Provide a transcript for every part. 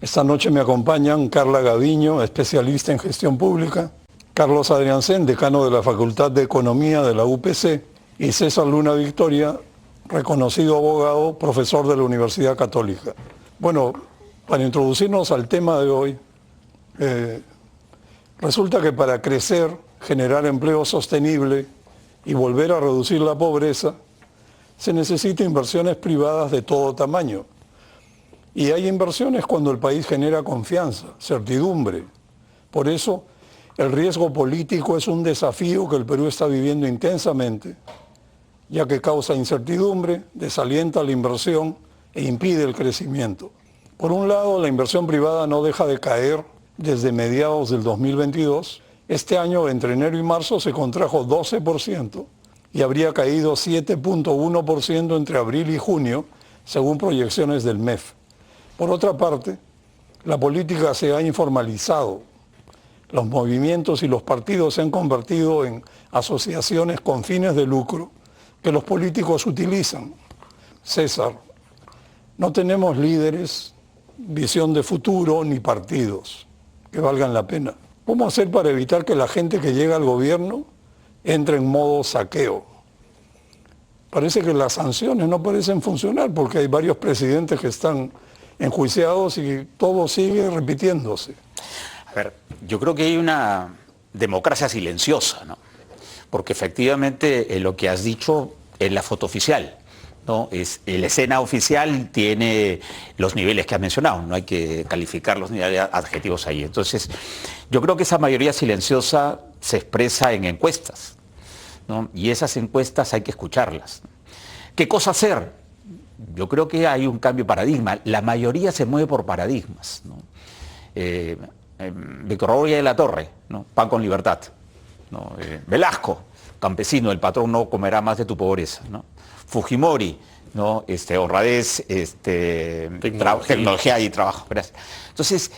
Esta noche me acompañan Carla Gaviño, especialista en gestión pública, Carlos Adriancén, decano de la Facultad de Economía de la UPC, y César Luna Victoria, reconocido abogado, profesor de la Universidad Católica. Bueno, para introducirnos al tema de hoy, resulta que para crecer, generar empleo sostenible y volver a reducir la pobreza, se necesita inversiones privadas de todo tamaño. Y hay inversiones cuando el país genera confianza, certidumbre. Por eso, el riesgo político es un desafío que el Perú está viviendo intensamente, ya que causa incertidumbre, desalienta la inversión e impide el crecimiento. Por un lado, la inversión privada no deja de caer desde mediados del 2022. Este año, entre enero y marzo, se contrajo 12% y habría caído 7.1% entre abril y junio, según proyecciones del MEF. Por otra parte, la política se ha informalizado. Los movimientos y los partidos se han convertido en asociaciones con fines de lucro que los políticos utilizan. César, no tenemos líderes, visión de futuro ni partidos que valgan la pena. ¿Cómo hacer para evitar que la gente que llega al gobierno entre en modo saqueo? Parece que las sanciones no parecen funcionar porque hay varios presidentes que están enjuiciados y todo sigue repitiéndose. A ver, yo creo que hay una democracia silenciosa, ¿no? Porque efectivamente lo que has dicho es la foto oficial, ¿no? La escena oficial tiene los niveles que has mencionado, no hay que calificar los niveles adjetivos ahí. Entonces, yo creo que esa mayoría silenciosa se expresa en encuestas, ¿no? Y esas encuestas hay que escucharlas. ¿Qué cosa hacer? Yo creo que hay un cambio de paradigma. La mayoría se mueve por paradigmas, ¿no? Víctor Hugo de la Torre, ¿no? Pan con libertad, ¿no? Velasco, campesino, el patrón no comerá más de tu pobreza, ¿no? Fujimori, ¿no? Honradez, tecnología y trabajo. Gracias. Entonces,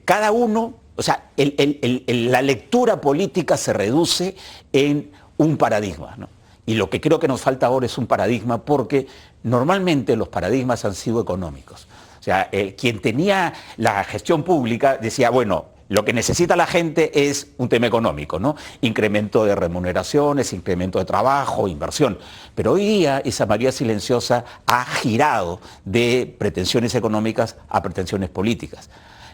cada uno, o sea, la lectura política se reduce en un paradigma, ¿no? Y lo que creo que nos falta ahora es un paradigma, porque normalmente los paradigmas han sido económicos. O sea, quien tenía la gestión pública decía, bueno, lo que necesita la gente es un tema económico, ¿no? Incremento de remuneraciones, incremento de trabajo, inversión. Pero hoy día esa mayoría silenciosa ha girado de pretensiones económicas a pretensiones políticas.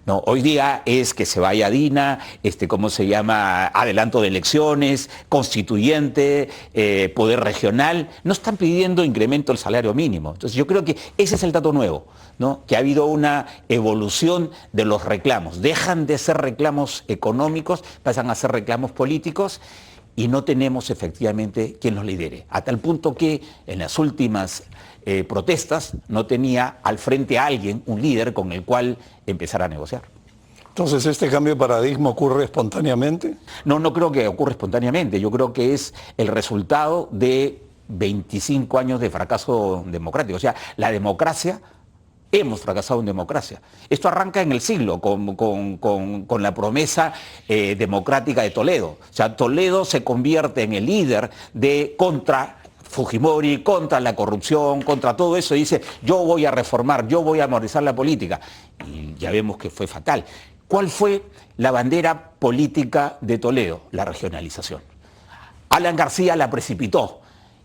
No, hoy día es que se vaya Dina, ¿cómo se llama? Adelanto de elecciones, constituyente, poder regional. No están pidiendo incremento del salario mínimo. Entonces yo creo que ese es el dato nuevo, ¿no? Que ha habido una evolución de los reclamos. Dejan de ser reclamos económicos, pasan a ser reclamos políticos y no tenemos efectivamente quien los lidere. A tal punto que en las últimas protestas no tenía al frente a alguien, un líder con el cual empezar a negociar. Entonces, ¿este cambio de paradigma ocurre espontáneamente? No, no creo que ocurra espontáneamente. Yo creo que es el resultado de 25 años de fracaso democrático. O sea, la democracia, hemos fracasado en democracia. Esto arranca en el siglo con la promesa democrática de Toledo. O sea, Toledo se convierte en el líder contra Fujimori, contra la corrupción, contra todo eso, y dice, yo voy a reformar, yo voy a modernizar la política. Y ya vemos que fue fatal. ¿Cuál fue la bandera política de Toledo? La regionalización. Alan García la precipitó.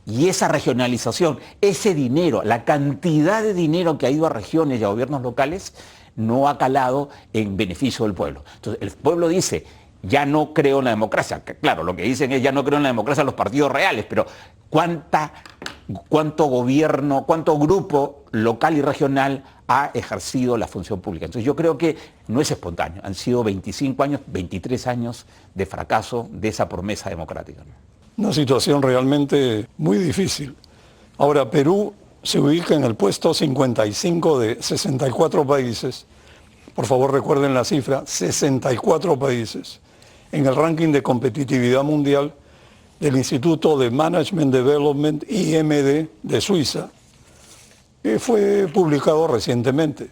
Y esa regionalización, ese dinero, la cantidad de dinero que ha ido a regiones y a gobiernos locales, no ha calado en beneficio del pueblo. Entonces, el pueblo dice, ya no creo en la democracia. Claro, lo que dicen es, ya no creo en la democracia los partidos reales, pero ¿cuánto gobierno, cuánto grupo local y regional ha ejercido la función pública? Entonces yo creo que no es espontáneo. Han sido 25 años, 23 años de fracaso de esa promesa democrática, ¿no? Una situación realmente muy difícil. Ahora, Perú se ubica en el puesto 55 de 64 países. Por favor, recuerden la cifra, 64 países. En el ranking de competitividad mundial del Instituto de Management Development, IMD, de Suiza, que fue publicado recientemente.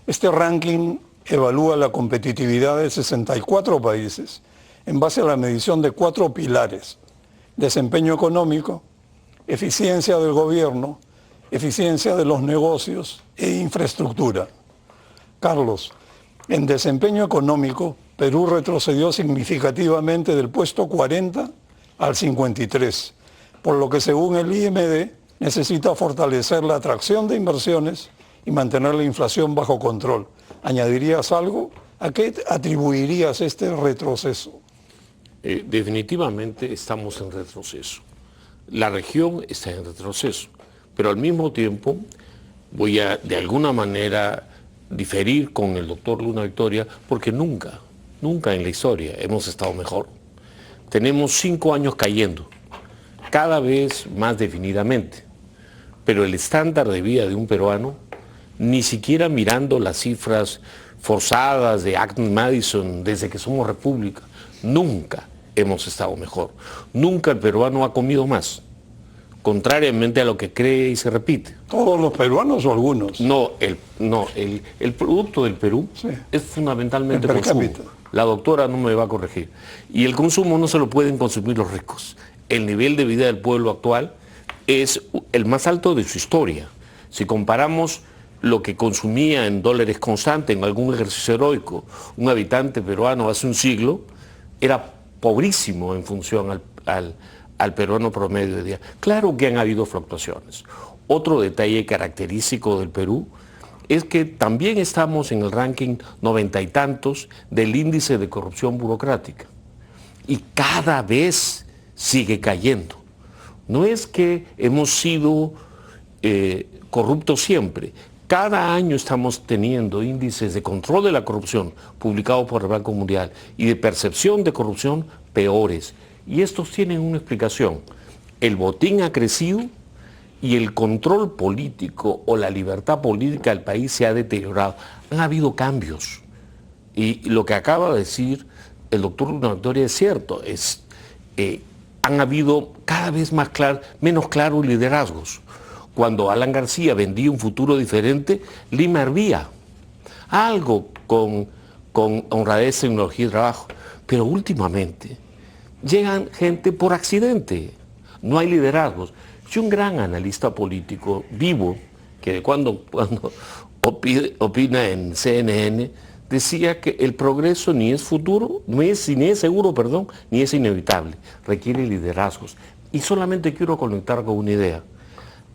Este ranking evalúa la competitividad de 64 países en base a la medición de 4 pilares: desempeño económico, eficiencia del gobierno, eficiencia de los negocios e infraestructura. Carlos, en desempeño económico, Perú retrocedió significativamente del puesto 40 al 53, por lo que según el IMD necesita fortalecer la atracción de inversiones y mantener la inflación bajo control. ¿Añadirías algo? ¿A qué atribuirías este retroceso? Definitivamente estamos en retroceso. La región está en retroceso, pero al mismo tiempo voy a de alguna manera diferir con el doctor Luna Victoria, porque nunca en la historia hemos estado mejor. Tenemos 5 años cayendo, cada vez más definidamente, pero el estándar de vida de un peruano, ni siquiera mirando las cifras forzadas de Acton Madison desde que somos república, nunca hemos estado mejor. Nunca el peruano ha comido más, contrariamente a lo que cree y se repite. ¿Todos los peruanos o algunos? No, el producto del Perú es fundamentalmente el per consumo. cápita. La doctora no me va a corregir. Y el consumo no se lo pueden consumir los ricos. El nivel de vida del pueblo actual es el más alto de su historia. Si comparamos lo que consumía en dólares constantes, en algún ejercicio heroico, un habitante peruano hace un siglo, era pobrísimo en función al peruano promedio de día. Claro que han habido fluctuaciones. Otro detalle característico del Perú es que también estamos en el ranking 90 y tantos del índice de corrupción burocrática. Y cada vez sigue cayendo. No es que hemos sido corruptos siempre. Cada año estamos teniendo índices de control de la corrupción publicados por el Banco Mundial y de percepción de corrupción peores. Y estos tienen una explicación. El botín ha crecido y el control político o la libertad política del país se ha deteriorado. Han habido cambios. Y lo que acaba de decir el doctor Luna Victoria es cierto. Han habido cada vez menos claros liderazgos. Cuando Alan García vendía un futuro diferente, Lima hervía. Algo con honradez, tecnología y trabajo. Pero últimamente llegan gente por accidente. No hay liderazgos. Yo un gran analista político vivo, que de cuando opina en CNN, decía que el progreso ni es futuro, ni es seguro, ni es inevitable. Requiere liderazgos. Y solamente quiero conectar con una idea.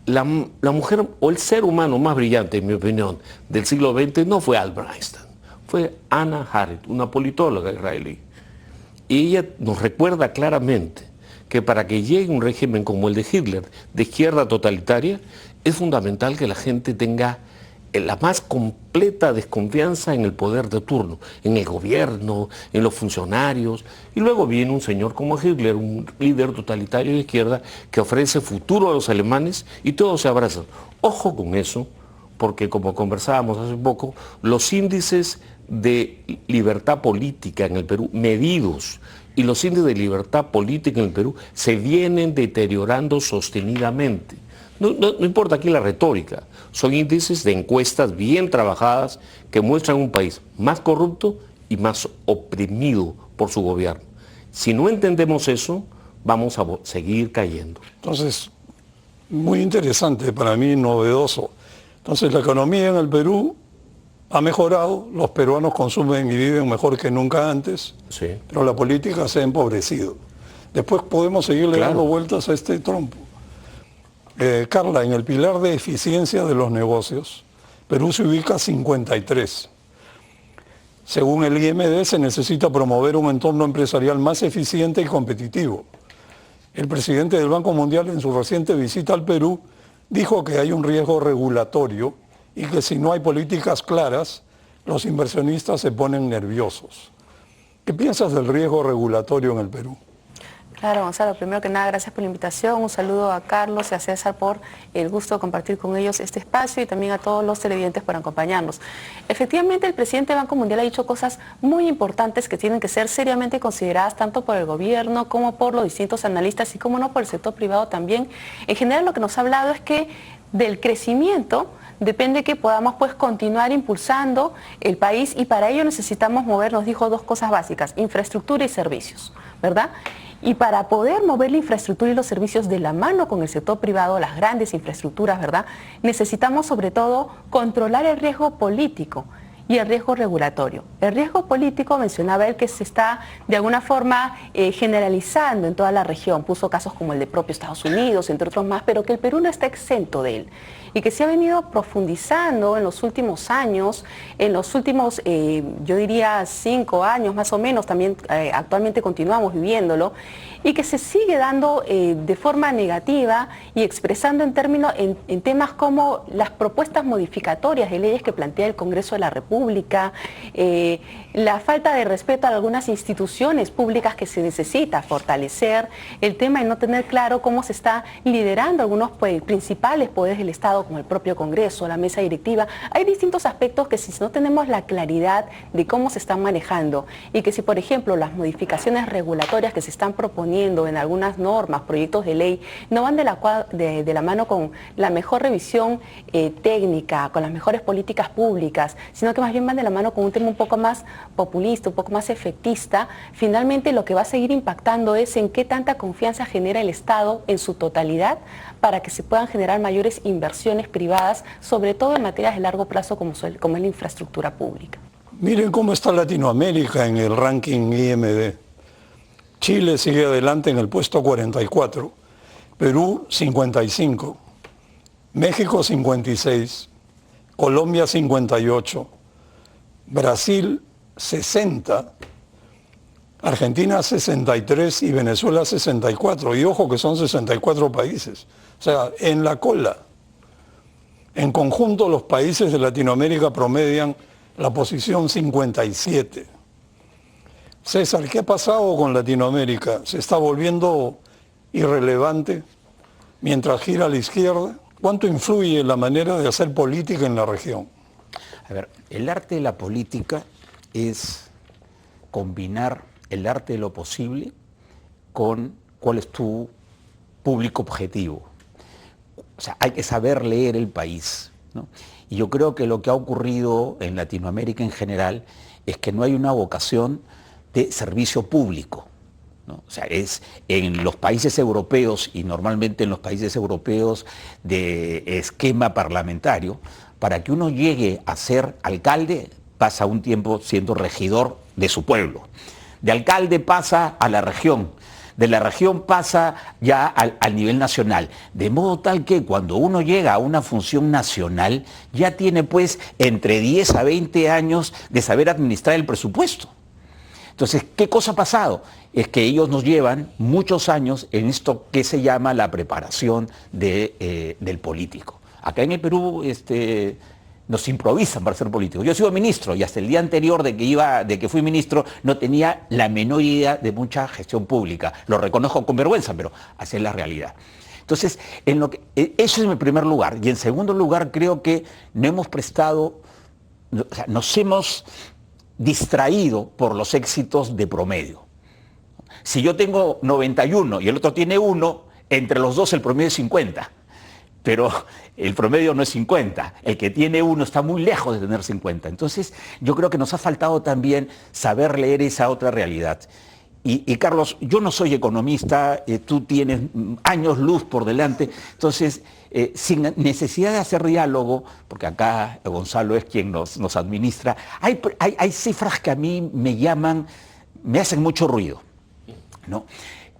La mujer o el ser humano más brillante, en mi opinión, del siglo XX no fue Albert Einstein, fue Hannah Arendt, una politóloga israelí. Y ella nos recuerda claramente que para que llegue un régimen como el de Hitler, de izquierda totalitaria, es fundamental que la gente tenga la más completa desconfianza en el poder de turno, en el gobierno, en los funcionarios. Y luego viene un señor como Hitler, un líder totalitario de izquierda, que ofrece futuro a los alemanes y todos se abrazan. Ojo con eso, porque como conversábamos hace poco, los índices de libertad política en el Perú, medidos, y los índices de libertad política en el Perú se vienen deteriorando sostenidamente. No importa aquí la retórica, son índices de encuestas bien trabajadas que muestran un país más corrupto y más oprimido por su gobierno. Si no entendemos eso, vamos a seguir cayendo. Entonces, muy interesante para mí, novedoso. Entonces, la economía en el Perú ha mejorado, los peruanos consumen y viven mejor que nunca antes, Sí. pero la política se ha empobrecido. Después podemos seguirle dando vueltas a este trompo. Carla, en el pilar de eficiencia de los negocios, Perú se ubica 53. Según el IMD, se necesita promover un entorno empresarial más eficiente y competitivo. El presidente del Banco Mundial, en su reciente visita al Perú, dijo que hay un riesgo regulatorio y que si no hay políticas claras, los inversionistas se ponen nerviosos. ¿Qué piensas del riesgo regulatorio en el Perú? Claro, Gonzalo, primero que nada, gracias por la invitación. Un saludo a Carlos y a César por el gusto de compartir con ellos este espacio y también a todos los televidentes por acompañarnos. Efectivamente, el presidente del Banco Mundial ha dicho cosas muy importantes que tienen que ser seriamente consideradas tanto por el gobierno como por los distintos analistas y como no por el sector privado también. En general, lo que nos ha hablado es que del crecimiento depende que podamos pues continuar impulsando el país, y para ello necesitamos mover, nos dijo, dos cosas básicas: infraestructura y servicios, ¿verdad? Y para poder mover la infraestructura y los servicios de la mano con el sector privado, las grandes infraestructuras, ¿verdad?, necesitamos sobre todo controlar el riesgo político y el riesgo regulatorio. El riesgo político, mencionaba él, que se está de alguna forma generalizando en toda la región. Puso casos como el de propio Estados Unidos, entre otros más, pero que el Perú no está exento de él, y que se ha venido profundizando en los últimos años, en los últimos, yo diría, 5 años más o menos, también actualmente continuamos viviéndolo, y que se sigue dando de forma negativa y expresando en términos, en temas como las propuestas modificatorias de leyes que plantea el Congreso de la República, la falta de respeto a algunas instituciones públicas que se necesita fortalecer, el tema de no tener claro cómo se está liderando algunos principales poderes del Estado, como el propio Congreso, la mesa directiva. Hay distintos aspectos que, si no tenemos la claridad de cómo se están manejando, y que si, por ejemplo, las modificaciones regulatorias que se están proponiendo en algunas normas, proyectos de ley, no van de la mano con la mejor revisión técnica, con las mejores políticas públicas, sino que más bien van de la mano con un tema un poco más populista, un poco más efectista, finalmente lo que va a seguir impactando es en qué tanta confianza genera el Estado en su totalidad para que se puedan generar mayores inversiones privadas, sobre todo en materias de largo plazo como es la infraestructura pública. Miren cómo está Latinoamérica en el ranking IMD. Chile sigue adelante en el puesto 44, Perú 55, México 56, Colombia 58, Brasil 60, Argentina 63 y Venezuela 64. Y ojo que son 64 países. O sea, en la cola. En conjunto, los países de Latinoamérica promedian la posición 57. César, ¿qué ha pasado con Latinoamérica? ¿Se está volviendo irrelevante mientras gira a la izquierda? ¿Cuánto influye la manera de hacer política en la región? A ver, el arte de la política es combinar el arte de lo posible con cuál es tu público objetivo. O sea, hay que saber leer el país, ¿no? Y yo creo que lo que ha ocurrido en Latinoamérica en general es que no hay una vocación de servicio público, ¿no? O sea, es en los países europeos, y normalmente en los países europeos de esquema parlamentario, para que uno llegue a ser alcalde, pasa un tiempo siendo regidor de su pueblo. De alcalde pasa a la región, de la región pasa ya al nivel nacional. De modo tal que cuando uno llega a una función nacional, ya tiene pues entre 10 a 20 años de saber administrar el presupuesto. Entonces, ¿qué cosa ha pasado? Es que ellos nos llevan muchos años en esto que se llama la preparación del político. Acá en el Perú nos improvisan para ser políticos. Yo he sido ministro y hasta el día anterior de que fui ministro no tenía la menor idea de mucha gestión pública. Lo reconozco con vergüenza, pero así es la realidad. Entonces, eso es en primer lugar. Y en segundo lugar, creo que no hemos prestado, o sea, nos hemos distraído por los éxitos de promedio. Si yo tengo 91 y el otro tiene 1, entre los dos el promedio es 50. Pero el promedio no es 50, el que tiene 1 está muy lejos de tener 50. Entonces, yo creo que nos ha faltado también saber leer esa otra realidad. Y Carlos, yo no soy economista, tú tienes años luz por delante, entonces, sin necesidad de hacer diálogo, porque acá Gonzalo es quien nos administra, hay cifras que a mí me hacen mucho ruido, ¿no?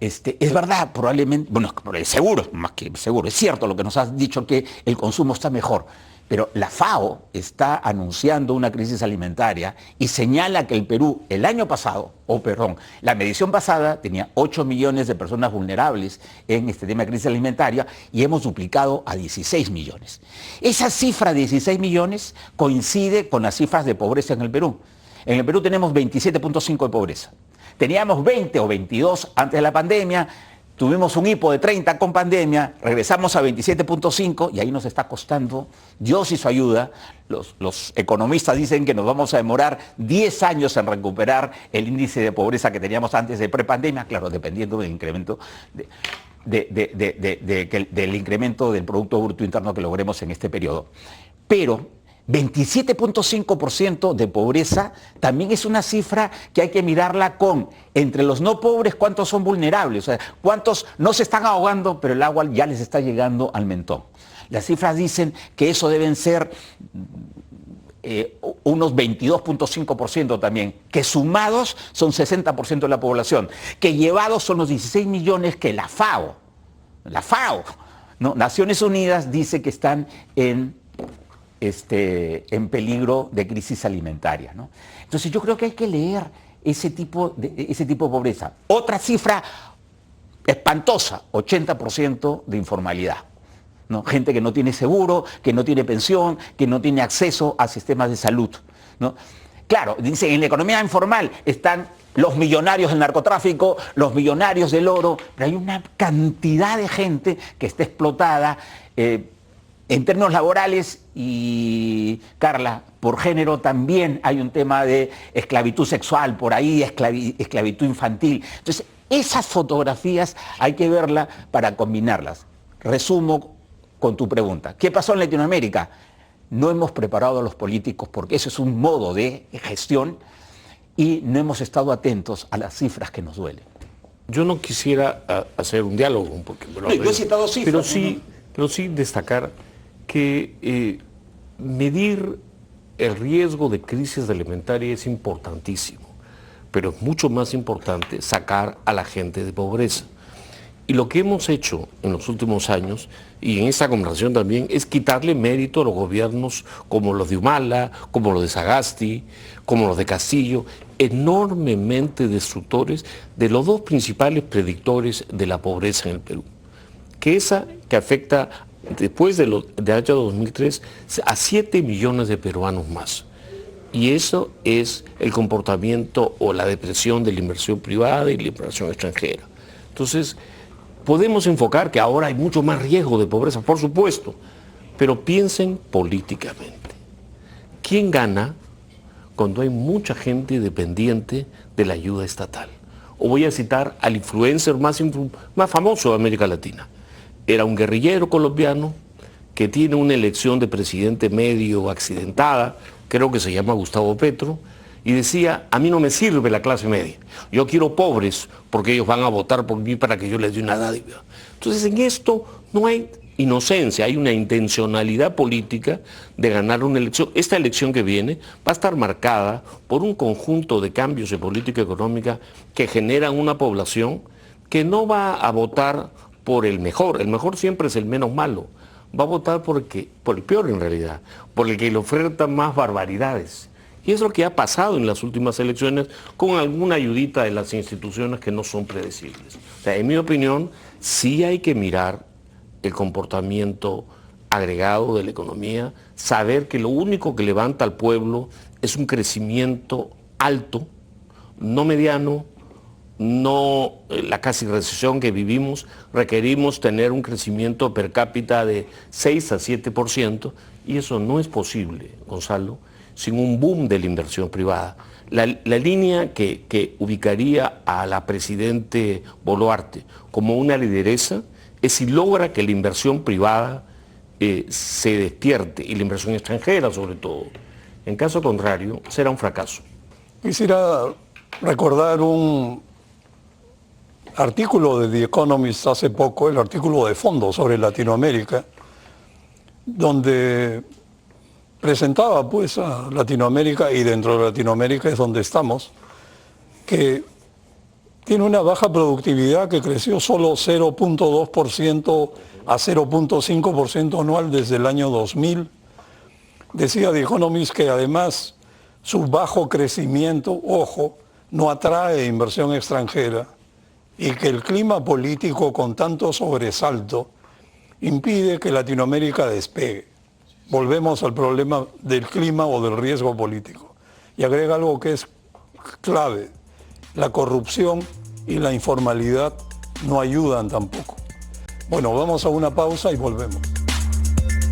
Es verdad, probablemente, bueno, seguro, más que seguro, es cierto lo que nos has dicho, que el consumo está mejor, pero la FAO está anunciando una crisis alimentaria y señala que el Perú el año pasado, la medición pasada tenía 8 millones de personas vulnerables en este tema de crisis alimentaria y hemos duplicado a 16 millones. Esa cifra de 16 millones coincide con las cifras de pobreza en el Perú. En el Perú tenemos 27.5 de pobreza. Teníamos 20 o 22 antes de la pandemia, tuvimos un hipo de 30 con pandemia, regresamos a 27.5 y ahí nos está costando, Dios y su ayuda, los economistas dicen que nos vamos a demorar 10 años en recuperar el índice de pobreza que teníamos antes de prepandemia, claro, dependiendo del incremento. del incremento del Producto Bruto Interno que logremos en este periodo. Pero 27.5% de pobreza también es una cifra que hay que mirarla con, entre los no pobres, cuántos son vulnerables, o sea, cuántos no se están ahogando, pero el agua ya les está llegando al mentón. Las cifras dicen que eso deben ser unos 22.5% también, que sumados son 60% de la población, que llevados son los 16 millones que la FAO, ¿no? Naciones Unidas dice que están en peligro de crisis alimentaria, ¿no? Entonces yo creo que hay que leer ese tipo de pobreza. Otra cifra espantosa, 80% de informalidad, ¿no? Gente que no tiene seguro, que no tiene pensión, que no tiene acceso a sistemas de salud, ¿no? Claro, dicen, en la economía informal están los millonarios del narcotráfico, los millonarios del oro, pero hay una cantidad de gente que está explotada, en términos laborales, y Carla, por género también hay un tema de esclavitud sexual por ahí, esclavitud infantil. Entonces, esas fotografías hay que verlas para combinarlas. Resumo con tu pregunta. ¿Qué pasó en Latinoamérica? No hemos preparado a los políticos porque eso es un modo de gestión y no hemos estado atentos a las cifras que nos duelen. Yo no quisiera hacer un diálogo, porque no, yo he citado cifras. Pero sí destacar que medir el riesgo de crisis alimentaria es importantísimo, pero es mucho más importante sacar a la gente de pobreza. Y lo que hemos hecho en los últimos años, y en esta conversación también, es quitarle mérito a los gobiernos como los de Humala, como los de Sagasti, como los de Castillo, enormemente destructores de los dos principales predictores de la pobreza en el Perú. Que afecta después del año 2003 a 7 millones de peruanos más. Y eso es el comportamiento o la depresión de la inversión privada y la inversión extranjera. Entonces, podemos enfocar que ahora hay mucho más riesgo de pobreza, por supuesto, pero piensen políticamente. ¿Quién gana cuando hay mucha gente dependiente de la ayuda estatal? O voy a citar al influencer más famoso de América Latina. Era un guerrillero colombiano que tiene una elección de presidente medio accidentada, creo que se llama Gustavo Petro, y decía, a mí no me sirve la clase media, yo quiero pobres porque ellos van a votar por mí para que yo les dé una dádiva. Entonces en esto no hay inocencia, hay una intencionalidad política de ganar una elección. Esta elección que viene va a estar marcada por un conjunto de cambios de política económica que generan una población que no va a votar por el mejor siempre es el menos malo, va a votar por el peor en realidad, por el que le oferta más barbaridades. Y es lo que ha pasado en las últimas elecciones con alguna ayudita de las instituciones que no son predecibles. O sea, en mi opinión, sí hay que mirar el comportamiento agregado de la economía, saber que lo único que levanta al pueblo es un crecimiento alto, no mediano, no la casi recesión que vivimos. Requerimos tener un crecimiento per cápita de 6 a 7%, y eso no es posible, Gonzalo, sin un boom de la inversión privada. La línea que ubicaría a la presidente Boluarte como una lideresa es si logra que la inversión privada se despierte, y la inversión extranjera sobre todo. En caso contrario, será un fracaso. Quisiera recordar un artículo de The Economist hace poco, el artículo de fondo sobre Latinoamérica, donde presentaba pues a Latinoamérica, y dentro de Latinoamérica es donde estamos, que tiene una baja productividad que creció solo 0.2% a 0.5% anual desde el año 2000. Decía The Economist que además su bajo crecimiento, ojo, no atrae inversión extranjera, y que el clima político con tanto sobresalto impide que Latinoamérica despegue. Volvemos al problema del clima o del riesgo político. Y agrega algo que es clave: la corrupción y la informalidad no ayudan tampoco. Bueno, vamos a una pausa y volvemos.